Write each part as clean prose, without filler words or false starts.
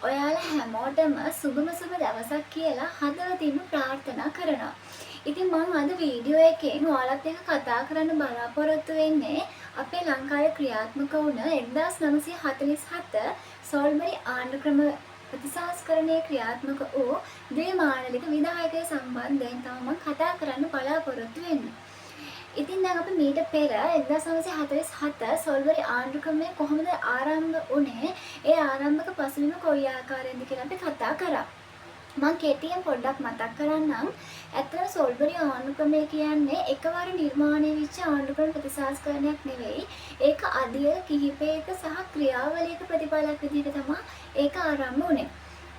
ඔයාලා හැමෝටම සුබම සුබ දවසක් කියලා හදවතින්ම ප්‍රාර්ථනා කරනවා. ඉතින් මම අද වීඩියෝ එකෙන් ඔයාලත් එක්ක කතා කරන්න බලාපොරොත්තු වෙන්නේ අපේ ලංකාවේ ක්‍රියාත්මක වුණ 1947 සෝල්බරි ආණ්ඩු ක්‍රම ප්‍රතිසංස්කරණයේ ක්‍රියාත්මක වූ ද්විමාණලික විධායකය සම්බන්ධයෙන් තමයි මම කතා කරන්න බලාපොරොත්තු වෙන්නේ. ඉතින් දැන් අපි මීට පෙර 1947 සෝල්බරි ආණ්ඩු ක්‍රමය කොහොමද ආරම්භ වුණේ? ඒ ආරම්භක පසුබිම කොයි ආකාරයෙන්ද කියලා අපි කතා කරා. මම කෙටියෙන් පොඩ්ඩක් මතක් කරන්නම්. ඇත්තටම සෝල්බරි ආණ්ඩු ක්‍රමය කියන්නේ එකවර නිර්මාණය වෙච්ච ආණ්ඩු ක්‍රම ප්‍රතිසංස්කරණයක් නෙවෙයි. ඒක අධ්‍යය කිහිපයක සහ ක්‍රියාවලියක ප්‍රතිඵලයක් විදිහට තමයි ඒක ආරම්භ වුණේ.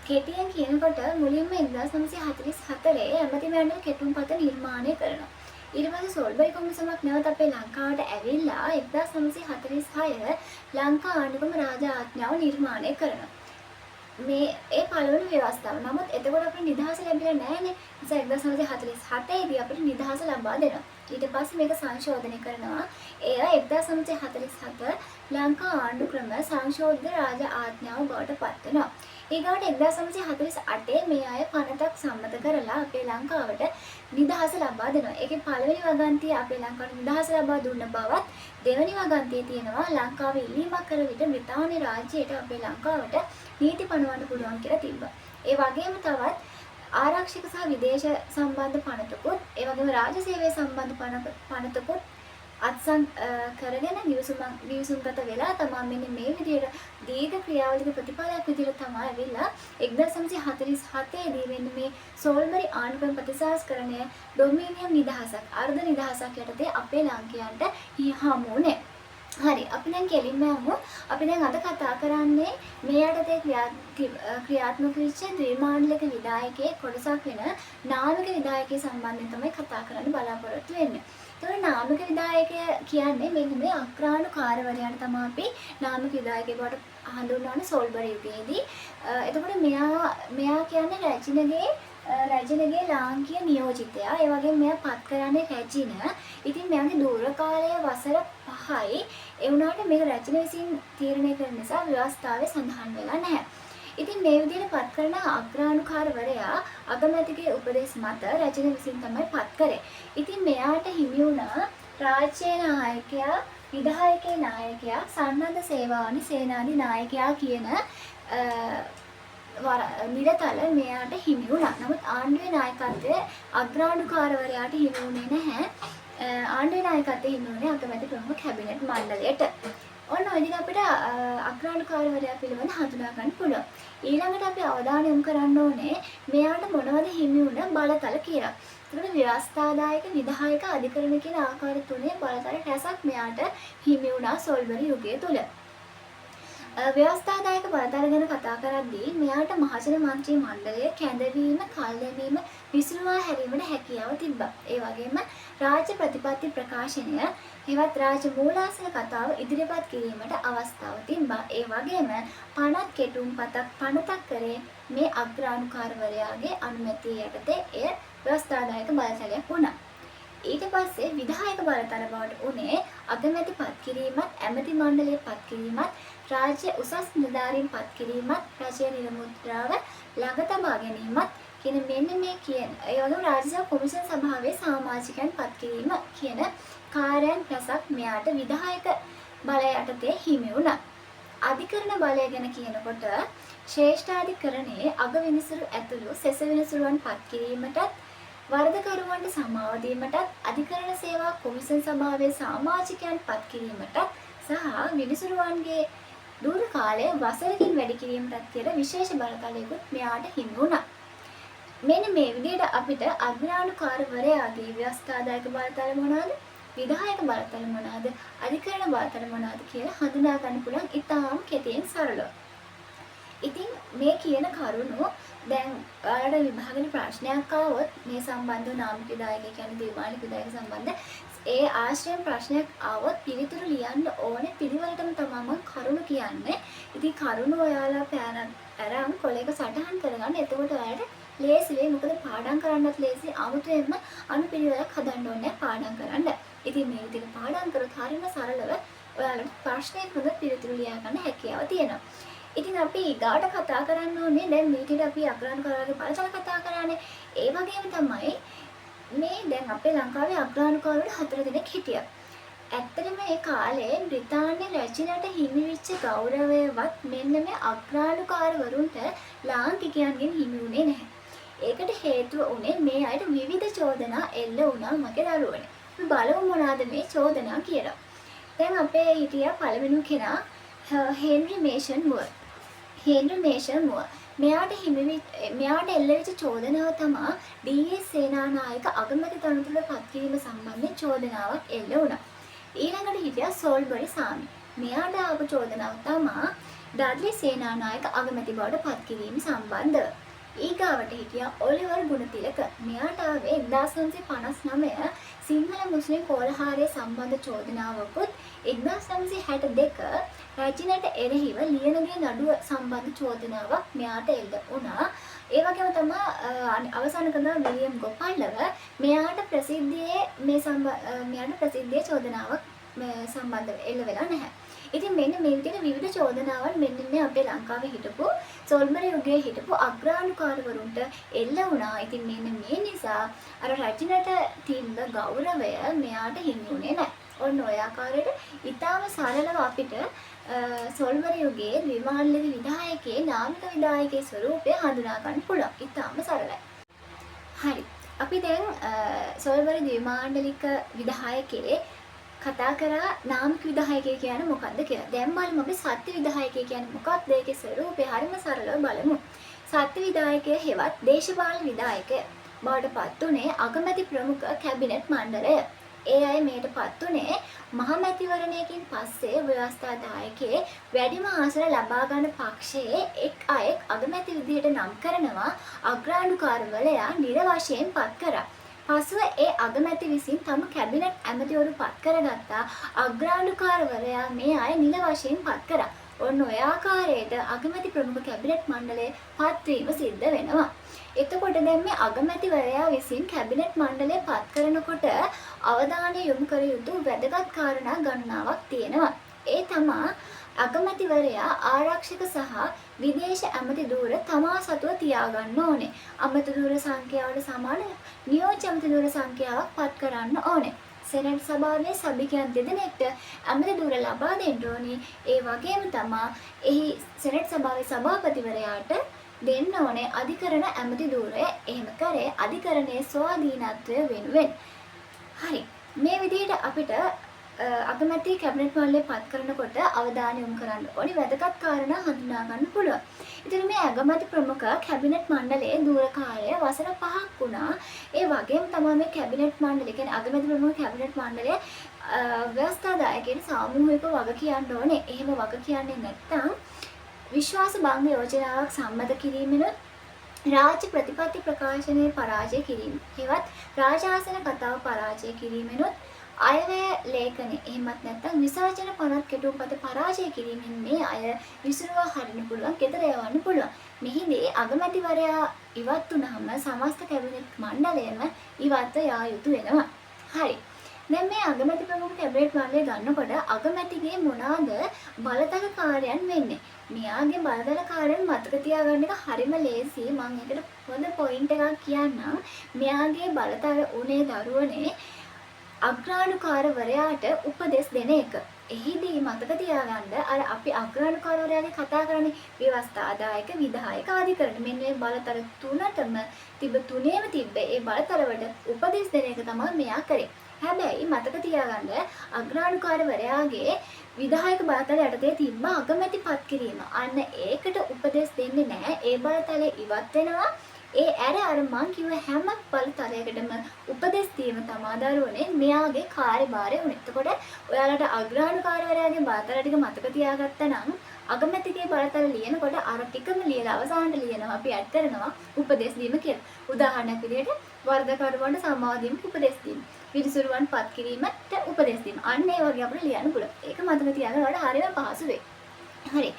කෙටියෙන් කියනකොට මුලින්ම 1944 ඇමති මැණ්ඩල කෙටුම්පත නිර්මාණය කරනවා. ඊට පස්සේ සෝල්බරි කොමිසමක් නැවත අපේ ලංකාවට ඇවිල්ලා 1946 ලංකා ආණ්ඩුක්‍රම රාජ ආඥාව නිර්මාණය කරනවා. මේ ඒ පළවෙනි ව්‍යවස්ථාව. නමුත් එතකොට අපිට නිදහස ලැබිලා නැහැනේ. ඒ නිසා 1947 දී අපිට නිදහස ලබා දෙනවා. ඊට පස්සේ මේක සංශෝධනය කරනවා. එය 1947 ලංකා ආණ්ඩුක්‍රම සංශෝධිත රාජ ආඥාව බවට පත් වෙනවා. ඊගාට 1948 මේ අය පනතක් සම්මත කරලා අපේ ලංකාවට නිදහස ලබා දෙනවා. ඒකේ පළවෙනි වගන්තිය අපේ ලංකාවට නිදහස ලබා දුන්න බවත් දෙවෙනි වගන්තියේ තියෙනවා ලංකාවේ ඉල්ලීමක් කර විට බ්‍රිතාන්‍ය රාජ්‍යයට අපේ ලංකාවට නීති පනවන්න පුළුවන් කියලා තිබ්බා. ඒ වගේම තවත් ආරක්ෂක සහ විදේශ සම්බන්ධ පනතකුත්, ඒ වගේම රාජ්‍ය සේවය සම්බන්ධ පනතකුත් අත්සන් කරගෙන නිවසුම්ගත වෙලා තමයි මෙන්න මේ විදිහට දීර්ඝ ක්‍රියාවලික ප්‍රතිඵලයක් විදිහට තමයි ඇවිල්ලා 1947 දී වෙන්න මේ සෝල්බරි ආණ්ඩුක්‍රම ප්‍රතිසංස්කරණය ඩොමිනියම් නිදහසක් අර්ධ නිදහසක් යටතේ අපේ ලාංකිකයන්ට හමු වුණේ. හරි, අපි දැන් කෙලින්ම යමු. අපි දැන් අද කතා කරන්නේ මේ යටතේ ක්‍රියාත්මක වෙච්ච ද්විමාණ්ඩලික විධායකයේ කොටසක් වෙන නාමික විධායකයේ සම්බන්ධයෙන් තමයි කතා කරන්න බලාපොරොත්තු වෙන්නේ. ඒතකොට නාමික විධායකය කියන්නේ මෙන්න මේ අග්‍රාණුකාරවරයාට තමයි අපි නාමික විධායකයෙක් බවට හඳුන්වන්නේ සෝල්බරි යුගයේදී. එතකොට මෙයා කියන්නේ රැජිනගේ ලාංකීය නියෝජිතයා. ඒ වගේම මෙයා පත් කරන්නේ රැජින. ඉතින් මෙයාගේ දූර කාලය වසර 5යි. ඒ වුණාට මේක රැජින විසින් තීරණය කරන නිසා ව්‍යවස්ථාවේ සඳහන් වෙලා නැහැ. ඉතින් මේ විදිහට පත් කරන අග්‍රාණුකාරවරයා අගමැතිගේ උපදෙස් මත රැජින විසින් තමයි පත් කරේ. ඉතින් මෙයාට හිමි වුණා රාජ්‍ය නායකයා, විධායකේ නායකයා, සන්නද්ධ සේවානි සේනානි නායකයා කියන නිරතල මෙයාට හිමි වුණා. නමුත් ආණ්ඩුවේ නායකත්වයේ අග්‍රාණුකාරවරයාට හිමි වුණේ නැහැ. ආණ්ඩුවේ නායකත්වයේ හිමි වුණේ අගමැති ප්‍රමුඛ කැබිනට් මණ්ඩලයට. ඔන්න ඔය විදිහට අපිට අග්‍රාණුකාරවරයා පිළිබඳ හඳුනා ගන්න පුළුවන්. ඊළඟට අපි අවධානය යොමු කරන්න ඕනේ මෙයාට මොනවද හිමි වුණ බලතල කියලා. ඒකට ව්‍යවස්ථාදායක, විධායක, අධිකරණ කියන ආකාර තුනේ බලතල රැසක් මෙයාට හිමි වුණා සෝල්බරි යුගය තුල. ව්‍යවස්ථාදායක බලතල ගැන කතා කරද්දී මෙයාට මහජන මන්ත්‍රී මණ්ඩලය කැඳවීම, කල් දැමීම, විසුරුවා හැරීමට හැකියාව තිබ්බා. ඒ වගේම රාජ්‍ය ප්‍රතිපත්ති ප්‍රකාශනය, හෙවත් රාජ්‍ය මූලාසන කතාව ඉදිරිපත් කිරීමට අවස්ථාව තිබ්බා. ඒ වගේම පනත් පනතක් කරේ මේ අග්‍රාණුකාරවරයාගේ අනුමැතිය යටතේ එය ව්‍යවස්ථාදායක බලතලයක් වුණා. ඊට පස්සේ විධායක බලතල බවට උනේ අගමැති පත් කිරීමත්, ඇමති මණ්ඩලය පත් කිරීමත්, රාජ්‍ය උසස් නිලධාරීන් පත් කිරීමත්, රජයේ නිල මුද්‍රාව ළඟ තබා ගැනීමත් කියන මෙන්න මේ කියන ඒ වගේම රාජ්‍ය සභා කොමිෂන් සභාවේ සමාජිකයන් පත් කිරීම කියන කාර්යයන් රැසක් මෙයාට විධායක බලය යටතේ හිමි වුණා. අධිකරණ බලය ගැන කියනකොට ශ්‍රේෂ්ඨාධිකරණයේ අග විනිසුරු ඇතුළු සෙස විනිසුරුවන් පත් කිරීමටත්, වරදකරුවන්ට සමාව දීමටත්, අධිකරණ සේවා කොමිෂන් සභාවේ සමාජිකයන් පත් කිරීමටත් සහ විනිසුරුවන්ගේ දූර කාලය වසරකින් වැඩි කිරීමටත් කියලා විශේෂ බලතලයකුත් මෙයාට හිමි වුණා. මෙන්න මේ විදිහට අපිට අග්‍රාණුකාරවරයාගේ ව්‍යවස්ථාදායක බලතල මොනවාද, විධායක බලතල මොනවාද, අධිකරණ බලතල මොනවාද කියලා හඳුනා ගන්න පුළුවන් ඉතාම කෙටියෙන් සරලව. ඉතින් මේ කියන කරුණු දැන් ඔයාලට විභාගයේ ප්‍රශ්නයක් ආවොත් මේ සම්බන්ධව නාමික විධායක කියන්නේ ද්විමාණික විධායක සම්බන්ධ ඒ ආශ්‍රයෙන් ප්‍රශ්නයක් ආවොත් පිළිතුරු ලියන්න ඕනේ පිළිවෙලටම තමයි මම කරුණු කියන්නේ. ඉතින් කරුණු ඔයාලා පෑන අරන් කොලයක සටහන් කරගන්න. එතකොට ඔයාලට ලේසි වෙයි. මොකද පාඩම් කරන්නත් ලේසි. 아무තෙන්ම අනුපිළිවෙලක් හදන්න ඕනේ පාඩම් කරන්න. ඉතින් මේ විදිහට පාඩම් කරොත් හරියම සරලව ඔයාලට ප්‍රශ්නයකට පිළිතුරු ලියා ගන්න හැකියාව තියෙනවා. ඉතින් අපි ඊගාට කතා කරන්න ඕනේ දැන් මේකේ අපි අග්‍රාණුකාරවගේ බලතල කතා කරානේ. ඒ වගේම තමයි මේ දැන් අපේ ලංකාවේ අග්‍රාණුකාරවරු 4 දෙනෙක් හිටියා. ඇත්තටම ඒ කාලේ බ්‍රිතාන්‍ය රැජිනට හිමි වෙච්ච ගෞරවයවත් මෙන්න මේ අග්‍රාණුකාරවරුන්ට ලාංකිකයන්ගෙන් හිමි වුණේ නැහැ. ඒකට හේතුව උනේ මේ අයට විවිධ චෝදනා එල්ල වුණා මගේ දරුවනේ. අපි බලමු මොනවාද මේ චෝදනා කියලා. දැන් අපේ හිටියා පළවෙනි කෙනා හෙන්රි මේෂන් මුවර්. හෙන්රි මේෂන් මුවර්. මෙයාට එල්ල වෙච්ච චෝදනාව තමයි ඩී.එස්. සේනානායක අගමැති තනතුරට පත් කිරීම සම්බන්ධයෙන් චෝදනාවක් එල්ල වුණා. ඊළඟට හිටියා සෝල්බරි සාමි. මෙයාට ආපු චෝදනාව තමයි ඩඩ්ලි සේනානායක අගමැති බවට පත් කිරීම සම්බන්ධව. ඊගාවට හිටියා ඔලිවර් ගුණතිලක. මෙයාට ආවේ 1959 සිංහල මුස්ලිම් කෝලහාරය සම්බන්ධ චෝදනාවකුත් 1962 රැජිනට එරෙහිව ලියනගේ නඩුව සම්බන්ධ චෝදනාවක් මෙයාට එල්ල වුණා. ඒ වගේම තමයි අවසාන කරන විලියම් ගොපල්ලව මෙයාට ප්‍රසිද්ධියේ චෝදනාවක් සම්බන්ධව එල්ල වෙලා නැහැ. ඉතින් මෙන්න මේ විදිහට විවිධ චෝදනාවන් මෙන්න මේ අපේ ලංකාවේ හිටපු සෝල්බරි යුගයේ හිටපු අග්‍රාණුකාරවරුන්ට එල්ල වුණා. ඉතින් මෙන්න මේ නිසා අර රැජිනට තිබ්බ ගෞරවය මෙයාට හිමි වුණේ නැහැ. ඔන්න ඔය ආකාරයට ඊටාම සරලව අපිට සෝල්බරි යුගයේ ද්විමාණ්ඩලික විධායකයේ නාමික විධායකයේ ස්වරූපය හඳුනා ගන්න පුළුවන්. ඊටාම සරලයි. හරි. අපි දැන් සෝල්බරි ද්විමාණ්ඩලික විධායකයේ කතා කරා නාමික විධායකය කියන්නේ මොකක්ද කියලා. දැන් බලමු අපි සත්‍ය විධායකය කියන්නේ මොකක්ද? ඒකේ ස්වරූපය හරිම සරලව බලමු. සත්‍ය විධායකය හෙවත් දේශපාලන විධායකය බවට පත් උනේ අගමැති ප්‍රමුඛ කැබිනට් මණ්ඩලය. ඒ අය මේට පත් උනේ මහමැතිවරණයකින් පස්සේ ව්‍යවස්ථාදායකයේ වැඩිම ආසන ලබා ගන්න පක්ෂයේ එක් අයෙක් අගමැති විදියට නම් කරනවා අග්‍රාණුකාරවලයා නිර්වශයෙන් පත් කරා. පසුව ඒ අගමැති විසින් තම කැබිනට් ඇමතිවරු පත් කරගත්තා. අග්‍රාණුකාරවරයා මේ අය නිල වශයෙන් පත් කරා. ඔන්න ඔය ආකාරයට අගමැති ප්‍රමුඛ කැබිනට් මණ්ඩලයේ පත්වීම සිද්ධ වෙනවා. එතකොට දැන් මේ අගමැතිවරයා විසින් කැබිනට් මණ්ඩලය පත් කරනකොට අවධානය යොමු කර යුතු වැදගත් කාරණා ගණනාවක් තියෙනවා. ඒ තමයි අගමැතිවරයා ආරක්ෂක සහ විදේශ ඇමති ධූර තමා සතුව තියාගන්න ඕනේ. ඇමති ධූර සංඛ්‍යාවට සමාන නියෝජ්‍ය ඇමති ධූර සංඛ්‍යාවක් පත් කරන්න ඕනේ. සෙනට් සභාවේ සභිකයන් දෙදෙනෙක්ට ඇමති ධූර ලබා දෙන්න ඕනේ. ඒ වගේම තමයි එහි සෙනට් සභාවේ සභාපතිවරයාට දෙන්න ඕනේ අධිකරණ ඇමති ධූරය. එහෙම කරේ අධිකරණයේ ස්වාධීනත්වය වෙනුවෙන්. හරි. මේ විදිහට අපිට අගමැති කැබිනට් මණ්ඩලය පත් කරනකොට අවධානය යොමු කරන්න ඕනි වැදගත් කාරණා හඳුනා ගන්න පුළුවන්. ඉතින් මේ අගමැති ප්‍රමුඛ කැබිනට් මණ්ඩලයේ ධූර කාලය වසර 5ක් වුණා. ඒ වගේම තමයි මේ කැබිනට් මණ්ඩලය කියන්නේ අගමැති ප්‍රමුඛ කැබිනට් මණ්ඩලය ව්‍යවස්ථාදායකයන් සාමූහිකව වග කියන්න ඕනේ. එහෙම වග කියන්නේ නැත්නම් විශ්වාස භංග යෝජනාවක් සම්මත කිරීමෙනුත් රාජ්‍ය ප්‍රතිපත්ති ප්‍රකාශනයේ පරාජය කිරීම. හෙවත් රාජාසන කතාව පරාජය කිරීමෙනුත් අයවැය ලේඛන එහෙමත් නැත්නම් විසර්ජන පනත් කෙටුම්පත පරාජය කිරීමෙන් මේ අය විසිරුවා හරින්න පුළුවන්, ගෙදර යවන්න පුළුවන්. මෙහිදී අගමැතිවරයා ඉවත් වුණාම සමස්ත කැබිනට් මණ්ඩලයම ඉවත්ව යා යුතු වෙනවා. හරි. දැන් මේ අගමැති ප්‍රමුඛ කැබිනට් මණ්ඩලය ගන්නකොට අගමැතිගේ මොනවාද බලතලකාරයන් වෙන්නේ? මෙයාගේ බලතලකාරයන් මතක තියාගන්න එක හරිම ලේසි. මම ඒකට හොඳ පොයින්ට් එකක් කියන්නම්. මෙයාගේ බලතල උනේ දරුවනේ අග්‍රාණුකාරවරයාට උපදෙස් දෙන එක. එහිදී මතක තියාගන්න අර අපි අග්‍රාණුකාරවරයාගේ කතා කරන්නේ ව්‍යවස්ථාදායක විධායක අධිකරණ. මෙන්න මේ බලතල තුනටම තුනේම තිබ්බ ඒ බලතලවලට උපදෙස් දෙන එක තමයි මෙයා කරේ. හැබැයි මතක තියාගන්න අග්‍රාණුකාරවරයාගේ විධායක බලතල යටතේ තිබ්බ අගමැති පත් කිරීම. අන්න ඒකට උපදෙස් දෙන්නේ නැහැ. ඒ බලතලේ ඉවත් වෙනවා. ඒ අර මං කිව්ව හැම බලතලයකටම උපදෙස් දීම තමයි දරුවනේ මෙයාගේ කාර්යභාරය උනේ. එතකොට ඔයාලට අග්‍රාණුකාරවරයාගේ බලතල ටික මතක තියාගත්තා නම් අගමැතිගේ බලතල ලියනකොට අර ටිකම ලියලා අවසානට ලියනවා අපි ඇඩ් කරනවා උපදෙස් දීම කියලා. උදාහරණයක් විදිහට වර්ධකරුවන්ට සමාව දීම උපදෙස් දීම. විනිසුරුවන් පත් කිරීමට උපදෙස් දීම. අන්න ඒ වගේ අපිට ලියන්න පුළුවන්. ඒක මතක තියාගන්න ඔයාලට හරියම පහසු වෙයි. හරි.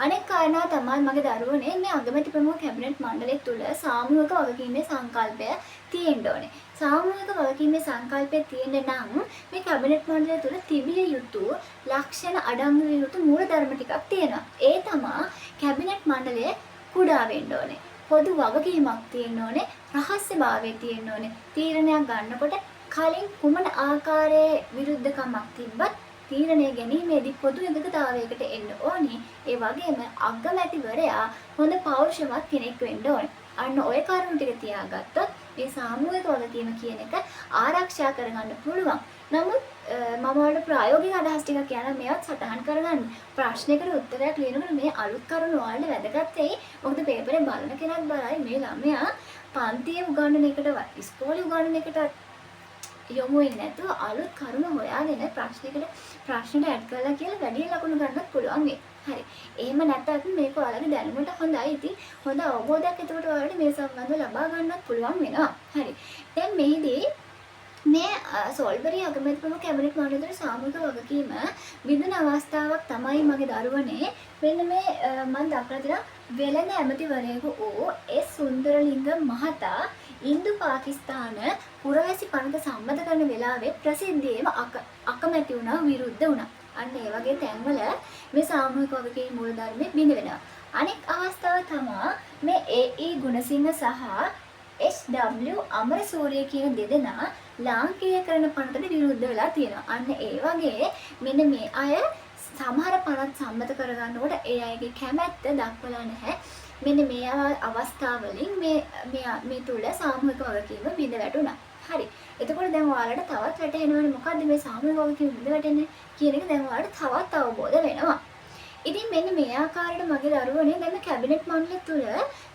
අනෙක් කාරණා තමයි මගේ දරුවනේ මේ අගමැති ප්‍රමුඛ කැබිනට් මණ්ඩලය තුල සාමූහික වගකීමේ සංකල්පය තියෙන්න ඕනේ. සාමූහික වගකීමේ සංකල්පය තියෙන්න නම් මේ කැබිනට් මණ්ඩලය තුල තිබිය යුතු ලක්ෂණ අඩංගු විය යුතු මූලධර්ම ටිකක් තියෙනවා. ඒ තමයි කැබිනට් මණ්ඩලය කුඩා වෙන්න ඕනේ. පොදු වගකීමක් තියෙන්න ඕනේ. රහස්‍යභාවය තියෙන්න ඕනේ. තීරණයක් ගන්නකොට කලින් කුමන ආකාරයේ විරුද්ධකමක් තිබ්බත් තීරණය ගැනීමේදී පොදු එකඟතාවයකට එන්න ඕනේ. ඒ වගේම අගමැතිවරයා හොඳ පෞරුෂවත් කෙනෙක් වෙන්න ඕනේ. අන්න ඔය කරුණු ටික තියාගත්තොත් මේ සාමූහික වගකීම කියන එක ආරක්ෂා කරගන්න පුළුවන්. නමුත් මම වලට ප්‍රායෝගික අදහස් ටිකක් කියනවා මේවත් සටහන් කරගන්න. ප්‍රශ්නයකට උත්තරයක් ලියනකොට මේ අලුත් කරුණු වලට වැදගත් වෙයි. මොකද පේපරේ බලන කෙනෙක් බලයි මේ ළමයා පන්තියේ උගන්වන එකටවත් ඉස්කෝලේ උගන්වන එකටවත් යොමු වෙන්නේ නැතුව අලුත් කරුණු හොයාගෙන ප්‍රශ්නෙට ඇඩ් කරලා කියලා වැඩි ලකුණු ගන්නත් පුළුවන් වෙයි. හරි. එහෙම නැත්නම් මේක ඔයාලගේ දැනුමට හොඳයි. ඉතින් හොඳ අවබෝධයක් එතකොට ඔයාලට මේ සම්බන්ධව ලබා ගන්නත් පුළුවන් වෙනවා. හරි. දැන් මෙහිදී මේ සෝල්බරි අගමැති ප්‍රමුඛ කැබිනට් මණ්ඩලයේ සාමූහික වගකීම බිඳින අවස්ථාවක් තමයි මගේ දරුවනේ මෙන්න මේ මම දක්වලා තියෙන වෙළඳ ඇමතිවරයෙකු වූ එස් සුන්දරලිංග මහතා ඉන්දු පාකිස්තාන පුරවැසි පනත සම්මත කරන වෙලාවේ ප්‍රසිද්ධියේම අකමැති වුණා විරුද්ධ වුණා. අන්න ඒ වගේ තැන්වල මේ සාමූහික වගකීම් මූලධර්මයේ බිඳ වෙනවා. අනෙක් අවස්ථාව තමයි මේ ඒ.ඊ. ගුණසිංහ සහ එස්.ඩබ්ලිව්. අමරසූරිය කියන දෙදෙනා ලාංකීයකරණ පනතට විරුද්ධ වෙලා තියෙනවා. අන්න ඒ වගේ මෙන්න මේ අය සමහර පනත් සම්මත කරගන්නකොට ඒ අයගේ කැමැත්ත දක්වලා නැහැ. මෙන්න මේ අවස්ථාවලින් මේ තුල සාමූහික වගකීම බිඳ වැටුණා. හරි. එතකොට දැන් ඔයාලට තවත් වැටහෙනවනේ මොකද්ද මේ සාමූහික වගකීම බිඳ වැටෙන්නේ කියන එක දැන් ඔයාලට තවත් අවබෝධ වෙනවා. ඉතින් මෙන්න මේ ආකාරයට මගේ දරුවනේ දැන් කැබිනට් මණ්ඩලය තුල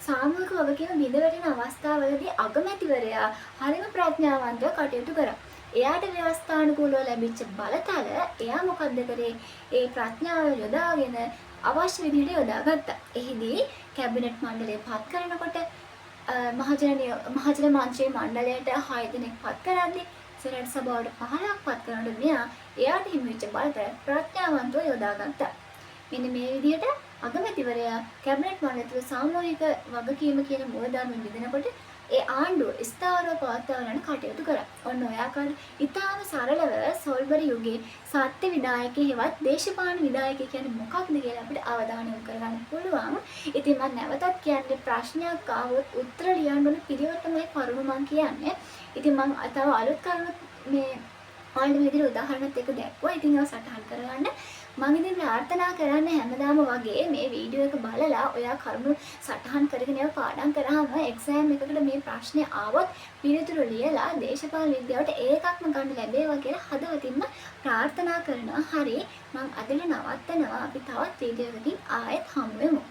සාමූහික වගකීම බිඳ වැටෙන අවස්ථාවලදී අගමැතිවරයා හරිම ප්‍රඥාවන්තව කටයුතු කරා. එයාට ව්‍යවස්ථානුකූලව ලැබිච්ච බලතල එයා මොකද්ද කරේ? ඒ ප්‍රඥාව යොදාගෙන අවශ්‍ය විදිහට යොදාගත්තා. එහිදී කැබිනට් මණ්ඩලය පත් කරනකොට මහජන මන්ත්‍රී මණ්ඩලයට 6 දෙනෙක් පත් කරද්දී සෙනට් සභාවට 15ක් පත් කරනකොට මෙයා එයාට හිමි වෙච්ච බලතල ප්‍රඥාවන්තව යොදාගත්තා. මෙන්න මේ විදිහට අගමැතිවරයා කැබිනට් මණ්ඩලය තුළ සාමූහික වගකීම කියන මූලධර්ම බෙදෙනකොට ඒ ආණ්ඩුව ස්ථාවරව පවත්වාගෙන කටයුතු කරා. ඔන්න ඔය ආකාරයට ඉතාම සරලව සෝල්බරි යුගයේ සත්‍ය විදායකයෙක් හෙවත් දේශපාලන විදායකයෙක් කියන්නේ මොකක්ද කියලා අපිට අවධානය යොමු කරගන්න පුළුවන්. ඉතින් මම නැවතත් කියන්නේ ප්‍රශ්නයක් ආවොත් උත්තර ලියන්න ඕන පිළිවෙල තමයි කරුණු මම කියන්නේ. ඉතින් මම තව අලුත් කරුණු මේ ඔයාලට මේ විදිහට උදාහරණත් එක්ක දැක්වුවා. ඉතින් ඒවා සටහන් කරගන්න. මම ඉතින් ප්‍රාර්ථනා කරන්නේ හැමදාම වගේ මේ වීඩියෝ එක බලලා ඔයා කරුණු සටහන් කරගෙන ඒවා පාඩම් කරාම එක්සෑම් එකකට මේ ප්‍රශ්නේ ආවොත් පිළිතුරු ලියලා දේශපාලන විද්‍යාවට ඒකක්ම ගන්න ලැබේවා කියලා හදවතින්ම ප්‍රාර්ථනා කරනවා. හරි මම අදට නවත්තනවා. අපි තවත් වීඩියෝ එකකින් ආයෙත් හමු වෙමු.